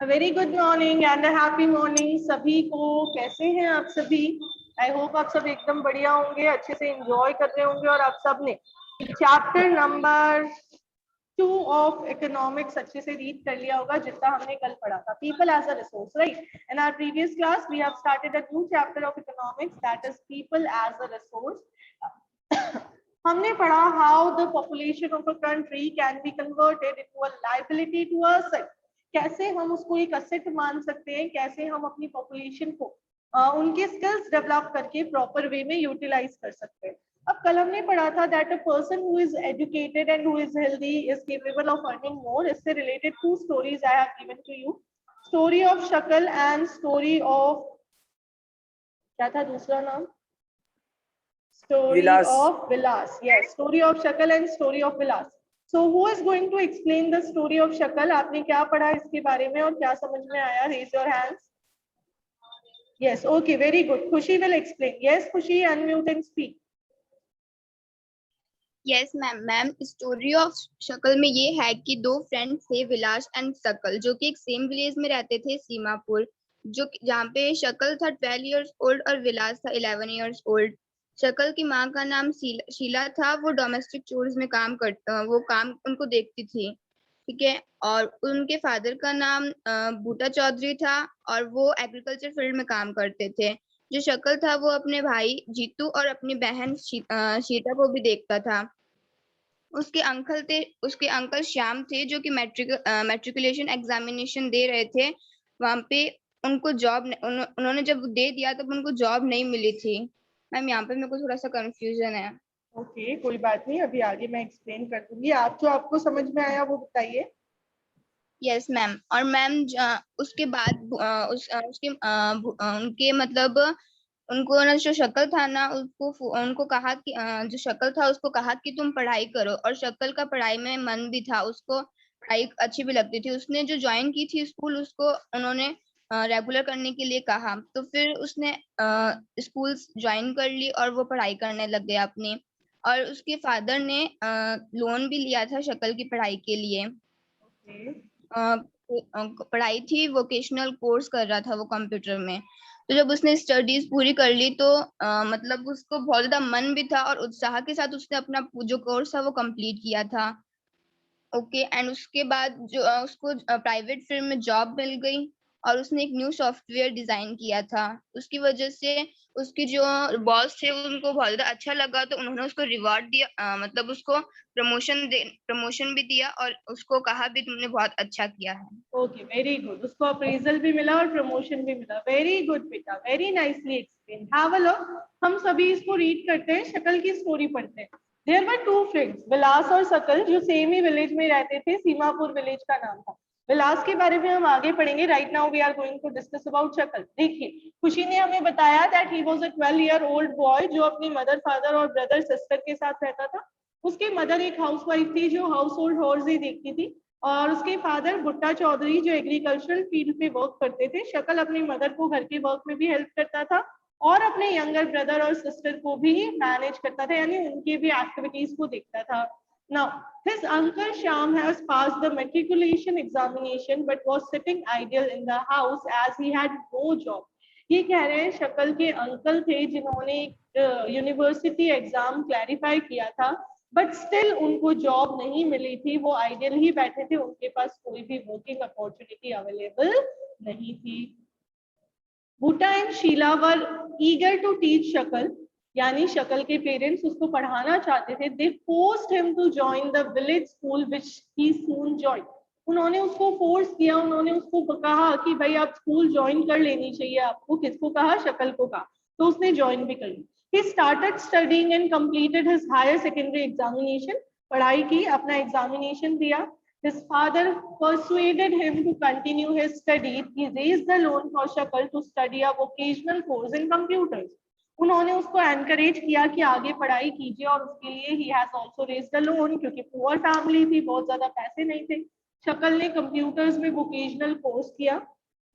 Very good morning and happy morning सभी को। कैसे हैं आप सभी? आई होप आप सब एकदम बढ़िया होंगे, अच्छे से एंजॉय कर रहे होंगे और आप सब ने चैप्टर नंबर 2 ऑफ इकोनॉमिक्स अच्छे से रीड कर लिया होगा, जितना हमने कल पढ़ा था, people as a resource, right? In our previous class we have started a new chapter of economics, that is people as a resource. हमने पढ़ा how the population of a country can be converted into a liability to a asset. कैसे हम उसको एक asset मान सकते हैं, कैसे हम अपनी पॉपुलेशन को उनके स्किल्स डेवलप करके प्रॉपर वे में यूटिलाइज कर सकते हैं। अब कल हमने पढ़ा था that a person who is educated and who is healthy is capable of earning more. इससे related to stories I have given to you, story of Shakal and story of, क्या था दूसरा नाम? Story Vilas. of Vilas. Yes, story of Shakal and story of Vilas. So who is going to explain the story of Shakal? आपने क्या पढ़ा इसके बारे में और क्या समझ में आया? Raise your hands. Yes, okay, very good. Khushi will explain. Yes, Khushi, unmute and speak. Yes ma'am story of शकल में ये है कि दो फ्रेंड्स थे, विलास एंड शकल, जो कि एक सेम विलेज में रहते थे, सीमापुर, जो जहाँ पे शकल था 12 इयर्स ओल्ड और विलास था 11 इयर्स ओल्ड। शकल की माँ का नाम शीला था, वो डोमेस्टिक चोर्स में वो काम उनको देखती थी, ठीक है। और उनके फादर का नाम बूटा चौधरी था और वो एग्रीकल्चर फील्ड में काम करते थे। जो शकल था वो अपने भाई जीतू और अपनी बहन शीता को भी देखता था। उसके अंकल श्याम थे, जो कि मैट्रिकुलेशन एग्जामिनेशन दे रहे थे वहां पे। उनको जॉब उन्होंने जब दे दिया तब उनको जॉब नहीं मिली थी। मैम यहाँ पे मेरे को थोड़ा सा कंफ्यूजन है। ओके, कोई बात नहीं, अभी आगे मैं एक्सप्लेन कर दूंगी। आप जो आपको समझ में आया वो बताइए। Yes ma'am. और मैम उसके बाद उनके मतलब उनको ना, जो शकल था ना, उनको कहा कि जो शकल था उसको कहा कि तुम पढ़ाई करो, और शकल का पढ़ाई में मन भी था, उसको पढ़ाई अच्छी भी लगती थी। उसने जो ज्वाइन की थी स्कूल, उसको उन्होंने रेगुलर करने के लिए कहा, तो फिर उसने स्कूल ज्वाइन कर ली और वो पढ़ाई करने लग गया अपनी। और उसके फादर ने लोन भी लिया था शकल की पढ़ाई के लिए। पढ़ाई थी, वोकेशनल कोर्स कर रहा था वो कंप्यूटर में। तो जब उसने स्टडीज पूरी कर ली तो मतलब उसको बहुत ज्यादा मन भी था और उत्साह के साथ उसने अपना जो कोर्स था वो कंप्लीट किया था। ओके, एंड उसके बाद जो उसको प्राइवेट फर्म में जॉब मिल गई और उसने एक न्यू सॉफ्टवेयर डिजाइन किया था। उसकी वजह से उसकी जो बॉस थे उनको बहुत ज्यादा अच्छा लगा, तो उन्होंने उसको रिवार्ड दिया, मतलब उसको प्रमोशन भी दिया और उसको कहा भी तुमने बहुत अच्छा किया है। Okay, very good. उसको अप्रेजल भी मिला और प्रमोशन भी मिला। वेरी गुड बेटा, very nicely explain. Have a look. हम सभी इसको रीड करते हैं, शकल की स्टोरी पढ़ते हैं। देयर वर टू फ्रेंड्स, विलास और शकल, जो सेम ही विलेज में रहते थे। सीमापुर विलेज का नाम था। विलास के बारे में हम आगे पढ़ेंगे। Right now we are going to discuss about Sakal. देखिए, खुशी ने हमें बताया that he was a 12 year old boy, जो अपनी मदर, फादर और ब्रदर सिस्टर के साथ रहता था। उसकी मदर एक हाउसवाइफ थी जो हाउस होल्ड होर्स ही देखती थी, और उसके फादर भुट्टा चौधरी जो एग्रीकल्चरल फील्ड में वर्क करते थे। शकल अपनी मदर को घर के वर्क में भी हेल्प करता था और अपने यंगर ब्रदर और सिस्टर को भी मैनेज करता था, यानी उनकी भी एक्टिविटीज को देखता था। Now, his uncle Shyam has passed the matriculation examination but was sitting idle in the house as he had no job. ये कह रहे हैं शकल के अंकल थे जिन्होंने यूनिवर्सिटी एग्जाम क्लैरिफाई किया था, बट स्टिल उनको जॉब नहीं मिली थी। वो आइडियल ही बैठे थे, उनके पास कोई भी वर्किंग अपॉर्चुनिटी अवेलेबल नहीं थी। Buta and Sheela were eager to teach Shakal, यानी शकल के पेरेंट्स उसको पढ़ाना चाहते थे। They forced him to join the village school which he soon join. उन्होंने उसको फोर्स किया, उन्होंने उसको कहा कि भाई आप स्कूल ज्वाइन कर लेनी चाहिए आपको। किसको कहा? शकल को कहा। तो उसने ज्वाइन भी कर ली। He started studying and completed his higher secondary examination. पढ़ाई की, अपना एग्जामिनेशन दिया। His father persuaded him to continue his studies. He raised the loan for Shakal to study a vocational course in computers. उन्होंने उसको encourage किया कि आगे पढ़ाई कीजिए, और उसके लिए he has also raised the loan, क्योंकि पुअर फैमिली थी, बहुत ज्यादा पैसे नहीं थे। शकल ने कंप्यूटर्स में वोकेशनल कोर्स किया।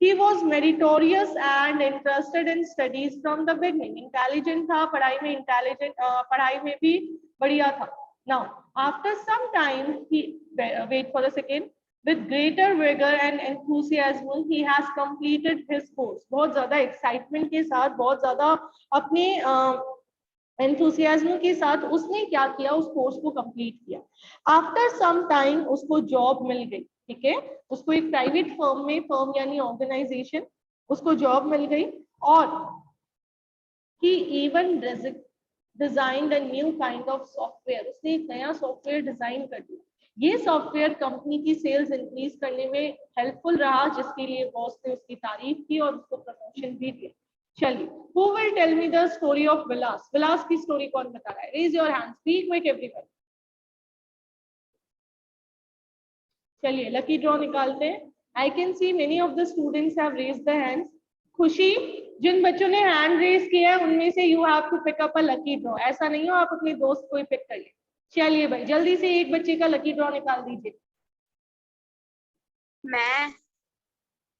He was meritorious and interested in studies from the beginning. Intelligent था, पढ़ाई में इंटेलिजेंट, पढ़ाई में भी बढ़िया था। Now, after some time, he wait for a second. with greater vigor and enthusiasm he has completed his course. बहुत ज्यादा excitement के साथ, बहुत ज्यादा अपने एंथुसियाज्म के साथ उसने क्या किया, उस कोर्स को कंप्लीट किया. आफ्टर सम टाइम उसको जॉब मिल गई. ठीक है, उसको एक प्राइवेट फर्म में, फर्म यानी ऑर्गेनाइजेशन, उसको जॉब मिल गई. और he even designed a new kind of software. उसने एक नया सॉफ्टवेयर डिजाइन कर दिया. ये सॉफ्टवेयर कंपनी की सेल्स इंक्रीज करने में हेल्पफुल रहा, जिसके लिए बॉस ने उसकी तारीफ की और उसको प्रमोशन भी दिया. चलिए, who will tell me the story of विलास? विलास की स्टोरी कौन बता रहा है? Raise your hand, speak quick everyone. चलिए लकी ड्रॉ निकालते हैं. I can see many of the students have raised the hands. Khushi, जिन बच्चों ने हैंड रेज किया है उनमें से you have to pick up a lucky draw. ऐसा नहीं हो आप अपने दोस्त को ही पिक कर ले. चलिए भाई जल्दी से एक बच्चे का लकी ड्रॉ निकाल दीजिए. मैं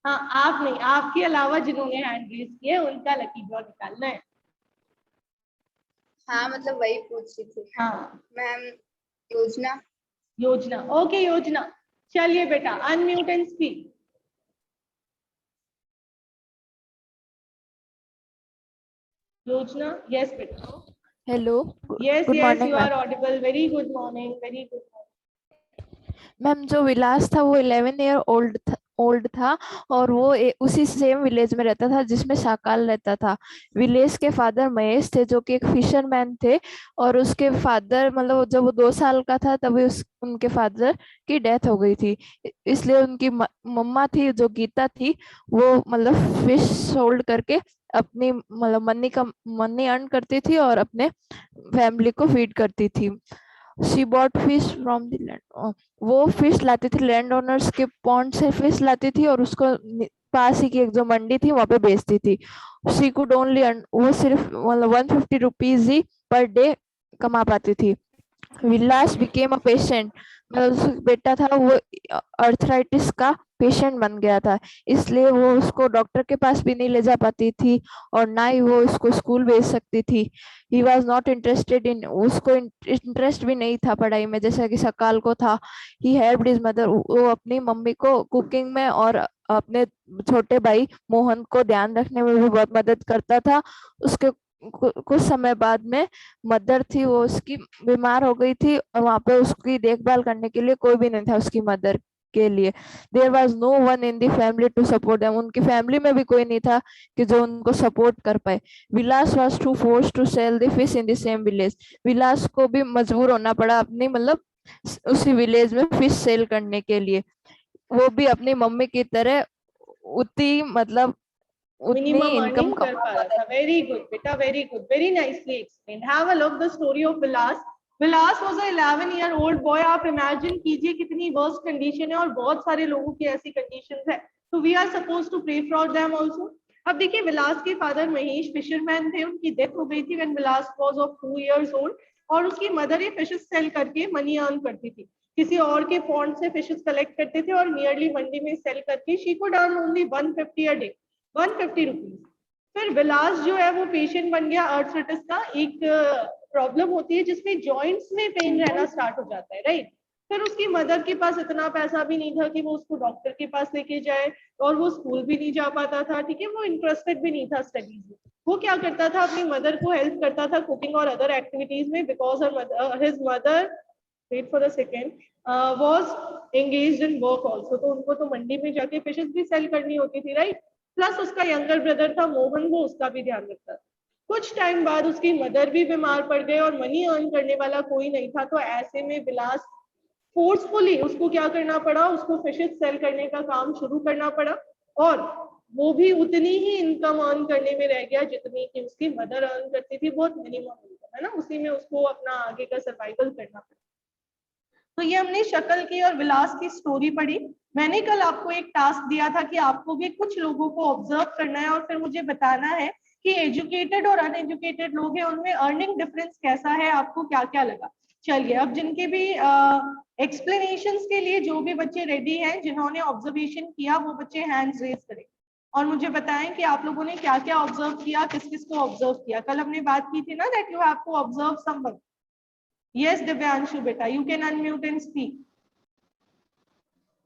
हाँ आप नहीं, आपके अलावा जिन्होंने हैंड रेज किए उनका लकी ड्रॉ निकालना है. हाँ मतलब वही पूछ रही थी. हाँ मैम योजना. योजना, ओके योजना. चलिए बेटा अनम्यूट एंड स्पीक. योजना, यस बेटा. Hello, yes good yes morning you ma'am. are audible. very good morning, very good morning. Ma'am जो विलास था वो 11 ईयर ओल्ड था और वो उसी सेम विलेज में रहता था जिसमें शाकाल रहता था. विलेज के फादर महेश थे जो कि एक फिशरमैन थे और उसके फादर मतलब जब वो 2 साल का था तभी उनके फादर की डेथ हो गई थी. इसलिए उनकी मम्मा थी जो गीता थी वो मतलब फिश होल्ड करके अपनी मतलब मनी अर्न करती थी और अपने फैमिली को फीड करती थी. She bought fish from the land. वो फिश लाती थी लैंड ओनर्स के पॉन्ड से फिश लाती थी और उसको पास ही की एक जो मंडी थी वहां पे बेचती थी. शी कुड ओनली वो सिर्फ मतलब 150 रुपीज ही पर डे कमा पाती थी. विलास बिकेम अ पेशेंट. मतलब उसका बेटा था वो अर्थराइटिस का पेशेंट बन गया था, इसलिए वो उसको डॉक्टर के पास भी नहीं ले जा पाती थी और ना ही वो उसको स्कूल भेज सकती थी. He was not interested in, उसको इंटरेस्ट भी नहीं था पढ़ाई में जैसा कि सकाल को था. He helped his mother. वो अपनी मम्मी को कुकिंग में और अपने छोटे भाई मोहन को ध्यान रखने में भी बहुत मदद करता था. उसके कुछ समय बाद में मदर थी वो उसकी बीमार हो गई थी और वहां पे उसकी देखभाल करने के लिए कोई भी नहीं था उसकी मदर के लिए. There was no one in the family to support them. उनकी फैमिली में भी कोई नहीं था कि जो उनको सपोर्ट कर पाए. Vilas was to force to sell the fish in the same village. Vilas को भी मजबूर होना पड़ा अपनी मतलब उसी विलेज में फिश सेल करने के लिए. वो भी अपनी मम्मी की तरह उतनी मतलब उतनी मिनिमम इनकम अर्निंग कर पा रहा था. वेरी गुड बेटा, very good, very nicely explained. Have a look the story of Vilas. Vilas was a 11-year-old boy. आप इमेजिन कीजिए कितनी वर्स्ट कंडीशन है और बहुत सारे लोगों की ऐसी कंडीशंस है. तो we are suppose to pray for them also. अब देखिए विलास के फादर महेश फिशरमैन थे. उनकी डेथ हो गई थी when Vilas was of 2 years old और उसकी मदर ये फिशेस सेल करके मनी अर्न करती थी. किसी और के पॉन्ड से फिशेस कलेक्ट करते थे और नियरली मंडी में सेल करके she could earn only 150 a day, 150 rupees. फिर विलास जो है वो पेशेंट बन गया अर्थराइटिस का. एक प्रॉब्लम होती है जिसमें जॉइंट्स में पेन रहना स्टार्ट हो जाता है, राइट. फिर उसकी मदर के पास इतना पैसा भी नहीं था कि वो उसको डॉक्टर के पास लेके जाए और वो स्कूल भी नहीं जा पाता था. ठीक है, वो इंटरेस्टेड भी नहीं था स्टडीज में. वो क्या करता था, अपनी मदर को हेल्प करता था कुकिंग और अदर एक्टिविटीज में because his mother, wait for a second, was engaged in work also. तो उनको तो मंडी में जाके फिशेस भी सेल करनी होती थी, राइट. प्लस उसका यंगर ब्रदर था मोहन, वो उसका भी ध्यान रखता था. कुछ टाइम बाद उसकी मदर भी बीमार पड़ गए और मनी अर्न करने वाला कोई नहीं था. तो ऐसे में विलास फोर्सफुली उसको क्या करना पड़ा, उसको फिशेस सेल करने का काम शुरू करना पड़ा और वो भी उतनी ही इनकम अर्न करने में रह गया जितनी कि उसकी मदर अर्न करती थी. बहुत मिनिमम इनकम है ना, उसी में उसको अपना आगे का सर्वाइवल करना पड़ा. तो ये हमने शक्ल की और विलास की स्टोरी पढ़ी. मैंने कल आपको एक टास्क दिया था कि आपको भी कुछ लोगों को ऑब्जर्व करना है और फिर मुझे बताना है कि एजुकेटेड और अनएजुकेटेड लोग हैं उनमें अर्निंग डिफरेंस कैसा है, आपको क्या क्या लगा. चलिए अब जिनके भी एक्सप्लेनेशंस के लिए जो भी बच्चे रेडी हैं, जिन्होंने ऑब्जर्वेशन किया वो बच्चे हैंड्स रेज करें और मुझे बताएं कि आप लोगों ने क्या क्या ऑब्जर्व किया, किस किस को ऑब्जर्व किया. कल हमने बात की थी ना that you have to observe someone. Yes, Divyanshu beta, you can unmute and speak.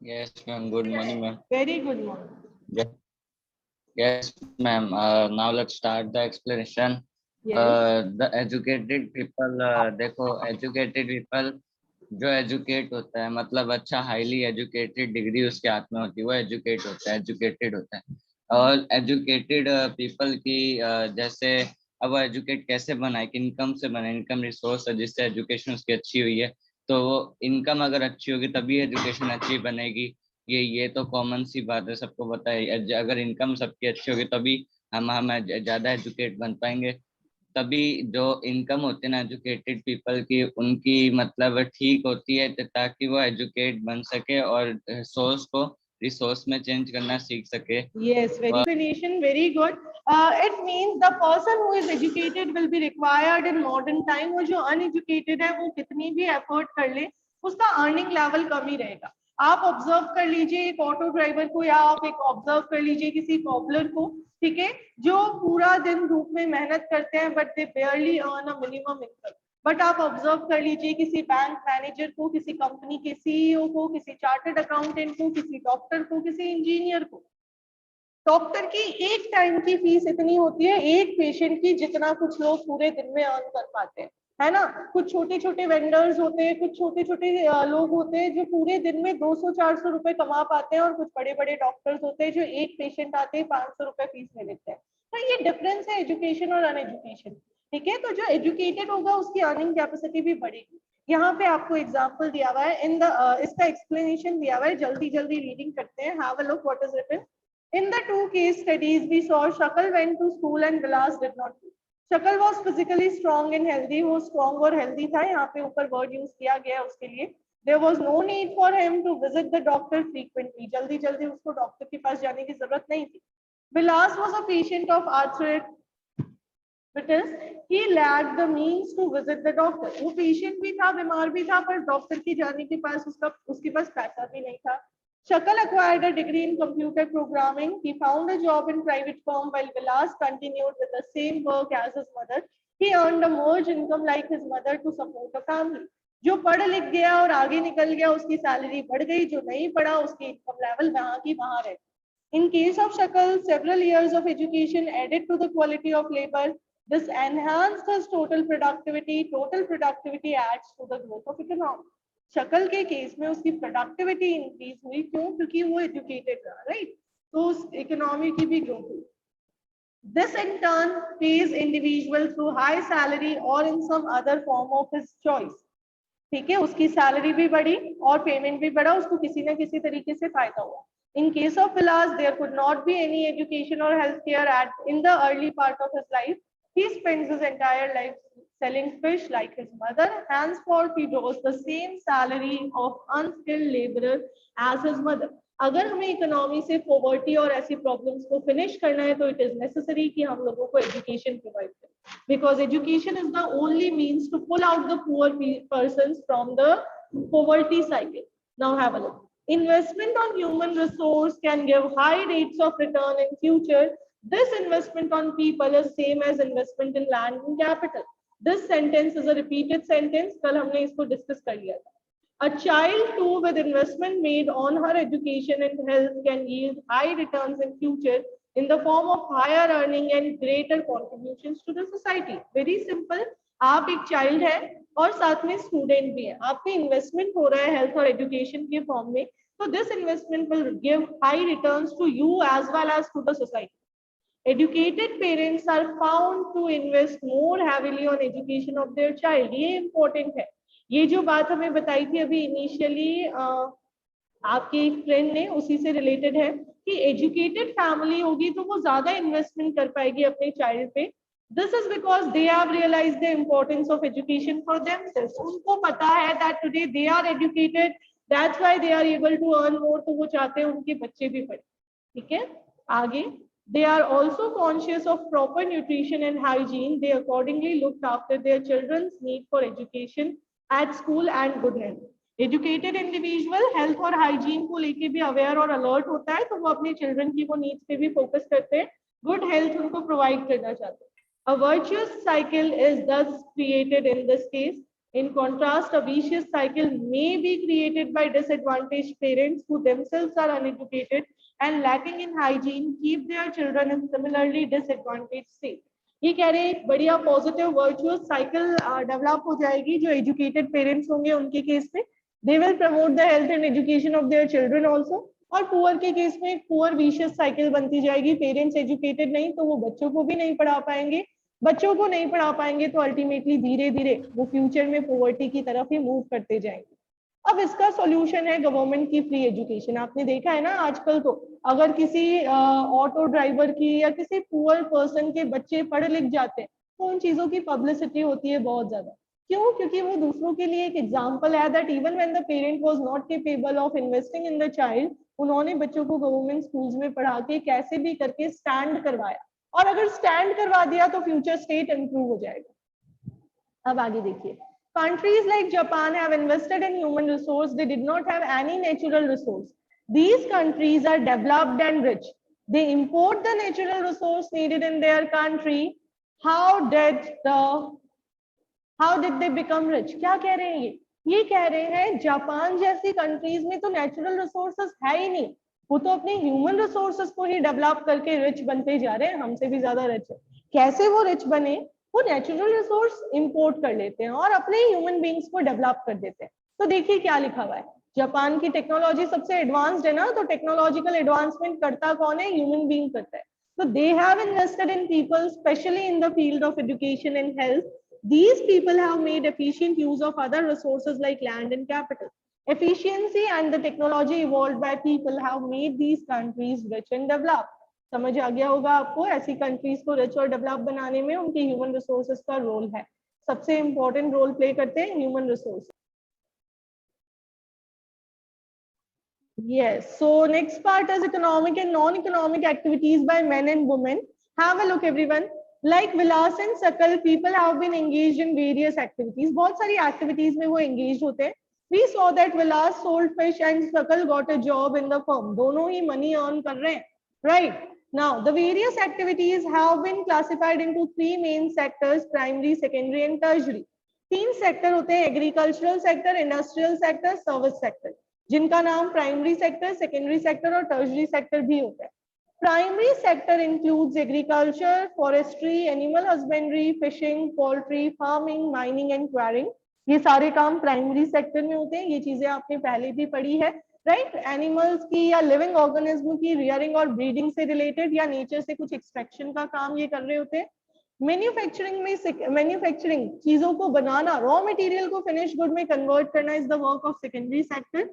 Yes, ma'am. Good morning, ma'am. Very good morning. Yes, ma'am. Now let's start the explanation. Yes. The educated people, देखो educated people जो educate होता है मतलब अच्छा highly educated degree उसके हाथ में होती है वो एजुकेट होता है, एजुकेटेड होता है। और एजुकेटेड पीपल की जैसे अब वो एजुकेट कैसे बनाए, कि इनकम से बने, इनकम रिसोर्स है जिससे एजुकेशन उसकी अच्छी हुई है, तो वो इनकम अगर अच्छी होगी तभी एजुकेशन अच्छी बनेगी। ये तो कॉमन सी बात है, सबको पता है। अगर इनकम सबकी अच्छी होगी तभी हम ज्यादा एजुकेट बन पाएंगे। तभी जो इनकम होती है ना एजुकेटेड पीपल की, उनकी मतलब ठीक होती है ताकि वो एजुकेट बन सके और सोर्स को रिसोर्स में चेंज करना सीख सके। Yes, very explanation, very good. It means the person who is educated will be required in modern time. वो जो uneducated है वो कितनी भी effort कर ले उसका earning level कम ही रहेगा। आप ऑब्जर्व कर लीजिए एक ऑटो ड्राइवर को, या आप एक ऑब्जर्व कर लीजिए किसी कॉबलर को, ठीक है, जो पूरा दिन धूप में मेहनत करते हैं but they बेयरली earn a minimum income. But आप ऑब्जर्व कर लीजिए किसी बैंक मैनेजर को, किसी कंपनी के सीईओ को, किसी चार्टर्ड अकाउंटेंट को, किसी डॉक्टर को, किसी इंजीनियर को। डॉक्टर की एक टाइम की फीस इतनी होती है एक पेशेंट की जितना कुछ लोग पूरे दिन में अर्न कर पाते हैं, है ना। कुछ छोटे छोटे वेंडर्स होते हैं, कुछ छोटे छोटे लोग होते हैं जो पूरे दिन में 200-400 रुपए कमा पाते हैं, और कुछ बड़े बड़े डॉक्टर्स होते हैं जो एक पेशेंट आते हैं 500 रुपए फीस ले लेते हैं। तो ये डिफरेंस है एजुकेशन और अनएजुकेशन, ठीक है। तो जो एजुकेटेड होगा उसकी अर्निंग कैपेसिटी भी बढ़ेगी। यहाँ पे आपको एग्जाम्पल दिया हुआ है इन द इसका एक्सप्लेनेशन दिया हुआ है, जल्दी जल्दी रीडिंग करते हैं। Have a look what is written. In the two case studies, we saw Shakal went to school and Vilas did not. Shakal was physically strong and healthy. वो strong और healthy था, यहाँ पे ऊपर word use किया गया है उसके लिए। There was no need for him to visit the doctor frequently. जल्दी जल्दी उसको डॉक्टर के पास जाने की जरूरत नहीं थी। Vilas was a patient of arthritis. He lacked the means to visit the doctor. वो patient भी था, बीमार भी था, पर डॉक्टर की जाने के पास उसके पास पैसा भी नहीं था। Shakal acquired a degree in computer programming. He found a job in private firm while Vilas continued with the same work as his mother. He earned a merged income like his mother to support a family. जो पढ़ लिख गया और आगे निकल गया उसकी salary बढ़ गई, जो नहीं पढ़ा उसकी इनकम लेवल वहां की वहां रहे। In case of Shakal, several years of education added to the quality of labor. This enhanced his total productivity. Total productivity adds to the growth of economy. शक्ल के केस में उसकी प्रोडक्टिविटी इंक्रीज हुई, क्यों? क्योंकि वो एजुकेटेड था, right. तो उस इकोनॉमी की भी ग्रोथ हुई। This in turn pays individual through high salary or in some other form of his choice. ठीक है, उसकी सैलरी भी बढ़ी और पेमेंट भी बढ़ा, उसको किसी न किसी तरीके से फायदा हुआ। In case of Vilas, there could not be any education or healthcare in the early part of his life. He spends his entire life selling fish like his mother. Henceforth, he draws the same salary of unskilled laborer as his mother. अगर हमें economy से poverty और ऐसी problems को finish करना है तो it is necessary कि हम लोगों को एजुकेशन प्रोवाइड करें, because education is the only means to pull out the poor persons from the poverty cycle. Now have a look. Investment on human resource can give high rates of return in future. This investment on people is same as investment in land and capital. This sentence is a repeated sentence. कल हमने इसको discuss कर लिया था। A child too with investment made on her education and health can yield high returns in future in the form of higher earning and greater contributions to the society. Very simple. आप एक child है और साथ में student भी है, आप पे इन्वेस्टमेंट हो रहा है हेल्थ और एजुकेशन के फॉर्म में, तो this investment will give high returns to you as well as to the society. Educated parents are found to invest more heavily on education of their child. ये important है। ये जो बात हमें बताई थी अभी इनिशियली आपके एक फ्रेंड ने, उसी से रिलेटेड है कि एजुकेटेड फैमिली होगी तो वो ज्यादा इन्वेस्टमेंट कर पाएगी अपने चाइल्ड पे। This is because they have realized the importance of education for themselves. उनको पता है that today they are educated, that's why they are able to earn more. तो वो चाहते हैं उनके बच्चे भी पढ़े, ठीक है। आगे, they are also conscious of proper nutrition and hygiene. They accordingly looked after their children's need for education at school and good health. Educated individual health और hygiene को लेके भी aware और alert होता है, तो वो अपने children की वो needs पे भी focus करते हैं, good health उनको provide करना चाहते हैं। A virtuous cycle is thus created in this case. In contrast, a vicious cycle may be created by disadvantaged parents who themselves are uneducated and lacking in hygiene keep their children in similarly disadvantaged state. ये कह रहे हैं एक बढ़िया positive virtuous cycle develop हो जाएगी जो educated parents होंगे उनके केस में, they will promote the health and education of their children also, और पुअर के केस में एक पुअर विशियस साइकिल बनती जाएगी, पेरेंट्स एजुकेटेड नहीं तो वो बच्चों को भी नहीं पढ़ा पाएंगे, बच्चों को नहीं पढ़ा पाएंगे तो अल्टीमेटली धीरे धीरे वो फ्यूचर में पॉवर्टी की तरफ ही मूव करते जाएंगे। अब इसका सॉल्यूशन है गवर्नमेंट की फ्री एजुकेशन। आपने देखा है ना आजकल तो अगर किसी ऑटो ड्राइवर की या किसी पुअर पर्सन के बच्चे पढ़ लिख जाते हैं तो उन चीजों की पब्लिसिटी होती है बहुत ज्यादा। क्यों? क्योंकि वो दूसरों के लिए एक एग्जाम्पल है that even when the parent was not capable of investing in the child, उन्होंने बच्चों को गवर्नमेंट स्कूल्स में पढ़ा के कैसे भी करके स्टैंड करवाया, और अगर स्टैंड करवा दिया तो फ्यूचर स्टेट इंप्रूव हो जाएगा। अब आगे देखिए, countries like Japan have invested in human resource. They did not have any natural resource. These countries are developed and rich. They import the natural resource needed in their country. How did they become rich? क्या कह रहे हैं ये कह रहे हैं Japan जैसी countries में तो नेचुरल रिसोर्सेस है ही नहीं, वो तो अपने ह्यूमन रिसोर्सेस को ही डेवलप करके रिच बनते जा रहे हैं, हमसे भी ज्यादा रिच है। कैसे वो रिच बने? वो नेचुरल रिसोर्स इंपोर्ट कर लेते हैं और अपने ह्यूमन बींग्स को डेवलप कर देते हैं। तो देखिए क्या लिखा हुआ है, जापान की टेक्नोलॉजी सबसे एडवांस्ड है ना, तो टेक्नोलॉजिकल एडवांसमेंट करता कौन है? ह्यूमन बींग करता है। So they have invested in people, especially in the field of education and health. These people have made efficient use of other resources like land and capital. Efficiency and the technology evolved by people have made these countries rich and developed. समझ आ गया होगा आपको, ऐसी countries को rich और develop बनाने में उनकी ह्यूमन रिसोर्सेज का रोल है, सबसे इंपॉर्टेंट रोल प्ले करते हैं human resource. Yes, so next part is economic and non-economic activities by men and women. Have a look everyone. Like Vilas and Sakal, people have been engaged in various activities. बहुत सारी activities में वो engaged होते हैं. We saw that Vilas sold fish and Sakal got a job in the firm. दोनों ही money earn कर रहे हैं, right? Now the various activities have been classified into three main sectors: primary, secondary and tertiary. तीन sector होते हैं, agricultural sector, industrial sector, service sector, जिनका नाम primary sector, secondary sector और टर्शरी सेक्टर भी होता है। Primary sector includes agriculture, forestry, animal husbandry, fishing, poultry, farming, mining and quarrying. ये सारे काम प्राइमरी सेक्टर में होते हैं। ये चीजें आपने पहले भी पढ़ी है, राइट? एनिमल्स की या लिविंग ऑर्गेनिज्म की रियरिंग और ब्रीडिंग से रिलेटेड या नेचर से कुछ एक्सट्रैक्शन का काम ये कर रहे होते हैं। मैन्युफैक्चरिंग में मैन्युफैक्चरिंग चीजों को बनाना, रॉ मटेरियल को फिनिश गुड में कन्वर्ट करना is the work of secondary sector.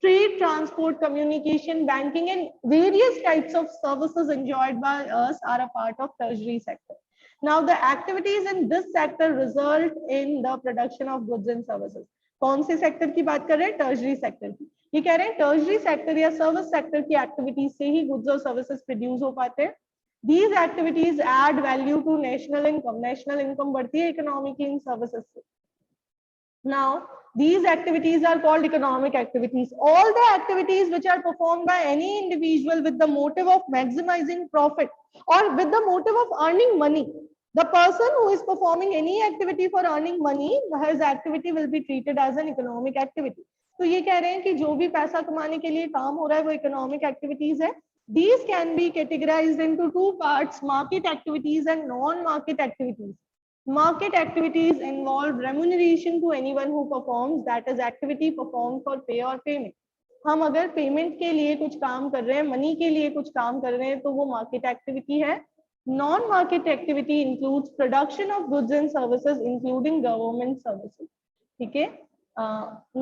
Trade, transport, communication, banking and various types of services enjoyed by us are a part of tertiary sector. Now the activities in this sector result in the production of goods and services. कौन से sector की बात कर रहे हैं? Tertiary sector की। ये कह रहे हैं टर्शरी सेक्टर या सर्विस सेक्टर की एक्टिविटीज से ही गुड्स और सर्विसेज प्रोड्यूस हो पाते हैं। These activities add value to national income. National income बढ़ती है इकोनॉमी की इन सर्विसेज से। Now these activities are called economic activities. All the activities which are performed by any individual with the motive of maximizing profit or with the motive of earning money. The person who is performing any activity for earning money, his activity will be treated as an economic activity. तो ये कह रहे हैं कि जो भी पैसा कमाने के लिए काम हो रहा है वो economic activities है. These can be categorized into two parts: market activities and non-market activities. Market activities involve remuneration to anyone who performs, that is activity performed for pay or payment. हम अगर पेमेंट के लिए कुछ काम कर रहे हैं, मनी के लिए कुछ काम कर रहे हैं तो वो मार्केट एक्टिविटी है। Non market activity includes production of goods and services including government services. ठीक है,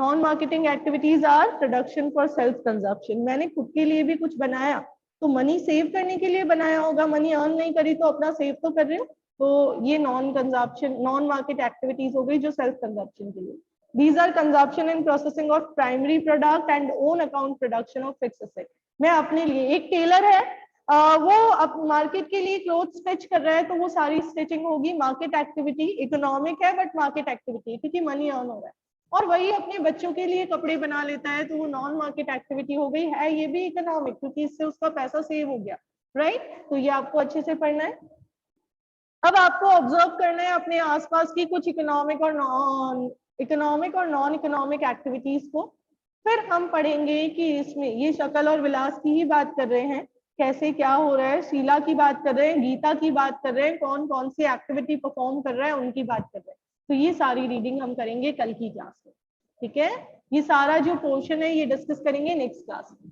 non marketing activities are production for self consumption. मैंने खुद के लिए भी कुछ बनाया तो मनी सेव करने के लिए बनाया होगा, मनी अर्न नहीं करी तो अपना सेव तो कर रहे हो, तो ये non consumption non market activities हो गई जो सेल्फ कंजप्शन के लिए। These are consumption and processing of primary product and own account production of fix asset. मैं अपने लिए, एक टेलर है वो अब मार्केट के लिए क्लोथ स्टिच कर रहा है तो वो सारी स्टिचिंग होगी मार्केट एक्टिविटी, इकोनॉमिक है बट मार्केट एक्टिविटी क्योंकि मनी अर्न हो रहा है। और वही अपने बच्चों के लिए कपड़े बना लेता है तो वो नॉन मार्केट एक्टिविटी हो गई है, ये भी इकोनॉमिक क्योंकि इससे उसका पैसा सेव हो गया, राइट? तो ये आपको अच्छे से पढ़ना है। अब आपको ऑब्जर्व करना है अपने आसपास की कुछ इकोनॉमिक और इकोनॉमिक और नॉन इकोनॉमिक एक्टिविटीज को। फिर हम पढ़ेंगे कि इसमें ये शकल और विलास की ही बात कर रहे हैं, कैसे क्या हो रहा है, शीला की बात कर रहे हैं, गीता की बात कर रहे हैं, कौन कौन सी एक्टिविटी परफॉर्म कर रहा है उनकी बात कर रहे हैं। तो ये सारी रीडिंग हम करेंगे कल की क्लास में, ठीक है। ये सारा जो पोर्शन है ये डिस्कस करेंगे नेक्स्ट क्लास में।